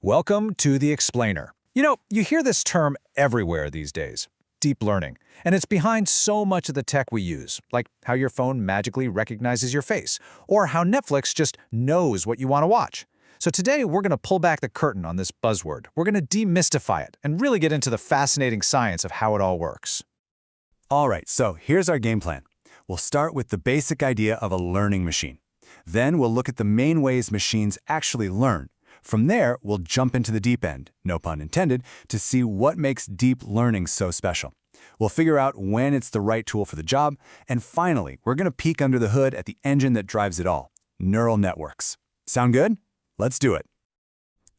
Welcome to The Explainer. You hear this term everywhere these days, deep learning, and it's behind so much of the tech we use, like how your phone magically recognizes your face, or how Netflix just knows what you want to watch. So today, we're going to pull back the curtain on this buzzword. We're going to demystify it and really get into the fascinating science of how it all works. All right, so here's our game plan. We'll start with the basic idea of a learning machine. Then we'll look at the main ways machines actually learn. From there, we'll jump into the deep end, no pun intended, to see what makes deep learning so special. We'll figure out when it's the right tool for the job, and finally, we're going to peek under the hood at the engine that drives it all, neural networks. Sound good? Let's do it.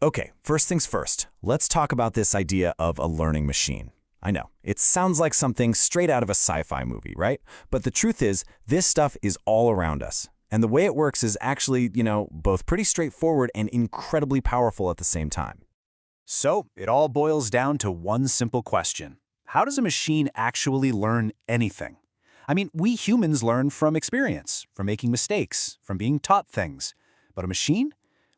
Okay, first things first, let's talk about this idea of a learning machine. I know, it sounds like something straight out of a sci-fi movie, right? But the truth is, this stuff is all around us. And the way it works is actually, both pretty straightforward and incredibly powerful at the same time. So, it all boils down to one simple question. How does a machine actually learn anything? I mean, we humans learn from experience, from making mistakes, from being taught things. But a machine?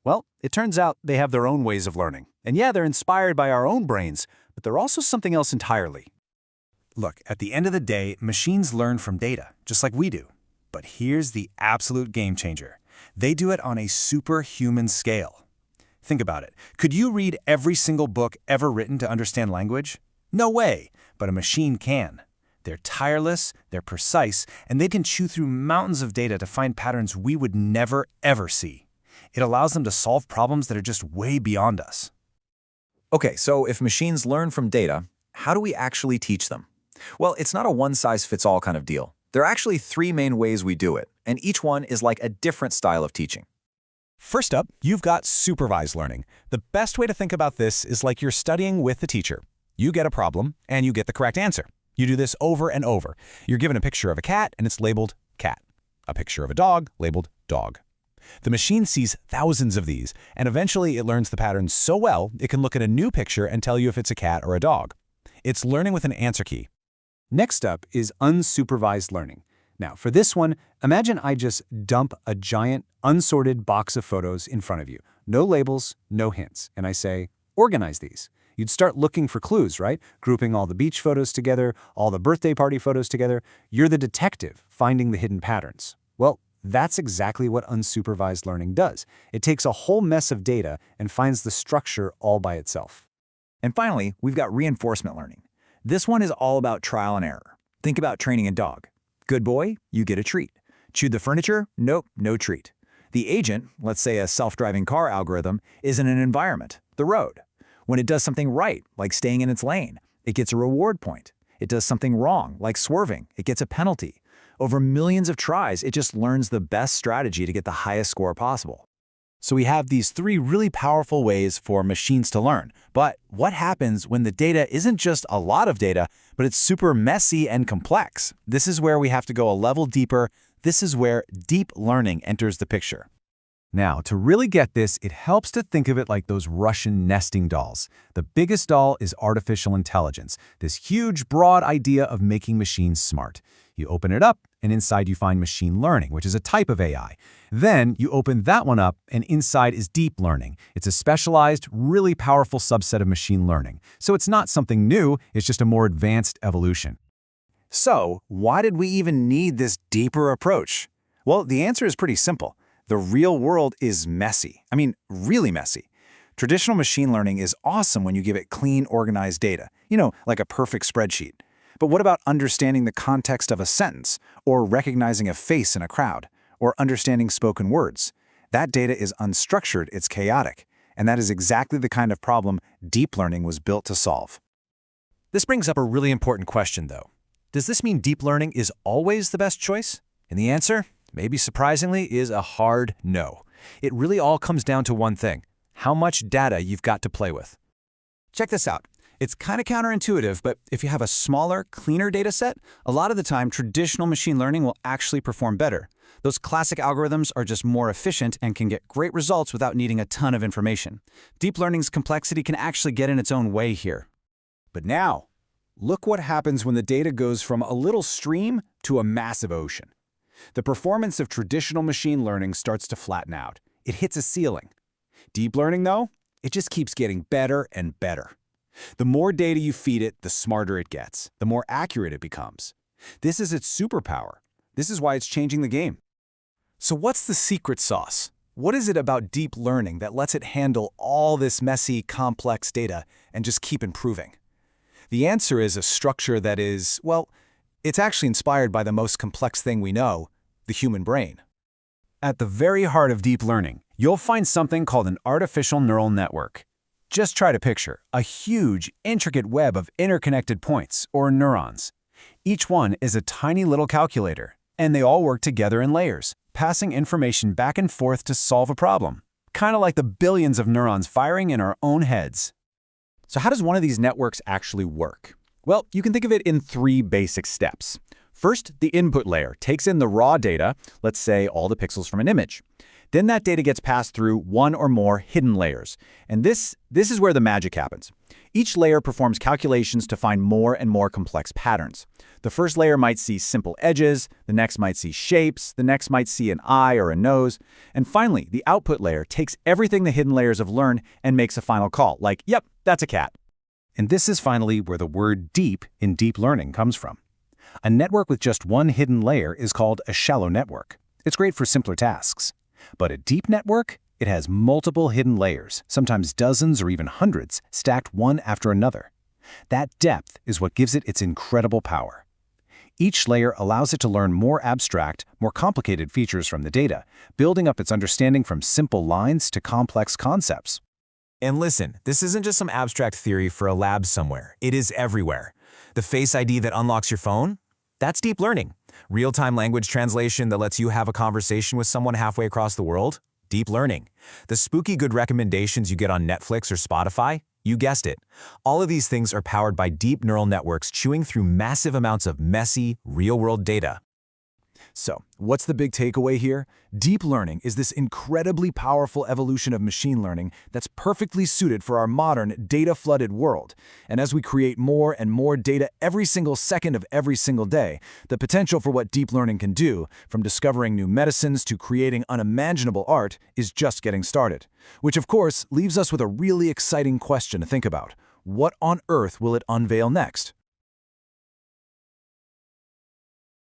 Well, it turns out they have their own ways of learning. And yeah, they're inspired by our own brains, but they're also something else entirely. Look, at the end of the day, machines learn from data, just like we do. But here's the absolute game changer. They do it on a superhuman scale. Think about it. Could you read every single book ever written to understand language? No way, but a machine can. They're tireless, they're precise, and they can chew through mountains of data to find patterns we would never, ever see. It allows them to solve problems that are just way beyond us. Okay, so if machines learn from data, how do we actually teach them? Well, it's not a one-size-fits-all kind of deal. There are actually three main ways we do it, and each one is like a different style of teaching. First up, you've got supervised learning. The best way to think about this is like you're studying with the teacher. You get a problem, and you get the correct answer. You do this over and over. You're given a picture of a cat, and it's labeled cat. A picture of a dog, labeled dog. The machine sees thousands of these, and eventually it learns the patterns so well, it can look at a new picture and tell you if it's a cat or a dog. It's learning with an answer key. Next up is unsupervised learning. Now, for this one, imagine I just dump a giant, unsorted box of photos in front of you. No labels, no hints. And I say, organize these. You'd start looking for clues, right? Grouping all the beach photos together, all the birthday party photos together. You're the detective, finding the hidden patterns. Well, that's exactly what unsupervised learning does. It takes a whole mess of data and finds the structure all by itself. And finally, we've got reinforcement learning. This one is all about trial and error. Think about training a dog. Good boy, you get a treat. Chewed the furniture? Nope, no treat. The agent, let's say a self-driving car algorithm, is in an environment, the road. When it does something right, like staying in its lane, it gets a reward point. It does something wrong, like swerving, it gets a penalty. Over millions of tries, it just learns the best strategy to get the highest score possible. So we have these three really powerful ways for machines to learn. But what happens when the data isn't just a lot of data, but it's super messy and complex? This is where we have to go a level deeper. This is where deep learning enters the picture. Now, to really get this, it helps to think of it like those Russian nesting dolls. The biggest doll is artificial intelligence, this huge, broad idea of making machines smart. You open it up, and inside you find machine learning, which is a type of AI. Then you open that one up, and inside is deep learning. It's a specialized, really powerful subset of machine learning. So it's not something new, it's just a more advanced evolution. So, why did we even need this deeper approach? Well, the answer is pretty simple. The real world is messy. I mean, really messy. Traditional machine learning is awesome when you give it clean, organized data, like a perfect spreadsheet. But what about understanding the context of a sentence, or recognizing a face in a crowd, or understanding spoken words? That data is unstructured, it's chaotic, and that is exactly the kind of problem deep learning was built to solve. This brings up a really important question, though. Does this mean deep learning is always the best choice? And the answer, maybe surprisingly, is a hard no. It really all comes down to one thing: how much data you've got to play with. Check this out. It's kind of counterintuitive, but if you have a smaller, cleaner data set, a lot of the time traditional machine learning will actually perform better. Those classic algorithms are just more efficient and can get great results without needing a ton of information. Deep learning's complexity can actually get in its own way here. But now, look what happens when the data goes from a little stream to a massive ocean. The performance of traditional machine learning starts to flatten out. It hits a ceiling. Deep learning, though, It just keeps getting better and better. The more data you feed it, the smarter it gets, the more accurate it becomes. This is its superpower. This is why it's changing the game. So what's the secret sauce? What is it about deep learning that lets it handle all this messy, complex data and just keep improving? The answer is a structure that is, well, it's actually inspired by the most complex thing we know, the human brain. At the very heart of deep learning, you'll find something called an artificial neural network. Just try to picture a huge, intricate web of interconnected points, or neurons. Each one is a tiny little calculator, and they all work together in layers, passing information back and forth to solve a problem. Kind of like the billions of neurons firing in our own heads. So how does one of these networks actually work? Well, you can think of it in 3 basic steps. First, the input layer takes in the raw data, let's say all the pixels from an image. Then that data gets passed through one or more hidden layers. And this is where the magic happens. Each layer performs calculations to find more and more complex patterns. The first layer might see simple edges, the next might see shapes, the next might see an eye or a nose. And finally, the output layer takes everything the hidden layers have learned and makes a final call, like, yep, that's a cat. And this is finally where the word deep in deep learning comes from. A network with just one hidden layer is called a shallow network. It's great for simpler tasks. But a deep network, it has multiple hidden layers, sometimes dozens or even hundreds, stacked one after another. That depth is what gives it its incredible power. Each layer allows it to learn more abstract, more complicated features from the data, building up its understanding from simple lines to complex concepts. And listen, this isn't just some abstract theory for a lab somewhere. It is everywhere. The Face ID that unlocks your phone? That's deep learning. Real-time language translation that lets you have a conversation with someone halfway across the world? Deep learning. The spooky good recommendations you get on Netflix or Spotify? You guessed it. All of these things are powered by deep neural networks chewing through massive amounts of messy, real-world data. So, what's the big takeaway here? Deep learning is this incredibly powerful evolution of machine learning that's perfectly suited for our modern, data-flooded world. And as we create more and more data every single second of every single day, the potential for what deep learning can do, from discovering new medicines to creating unimaginable art, is just getting started. Which, of course, leaves us with a really exciting question to think about. What on earth will it unveil next?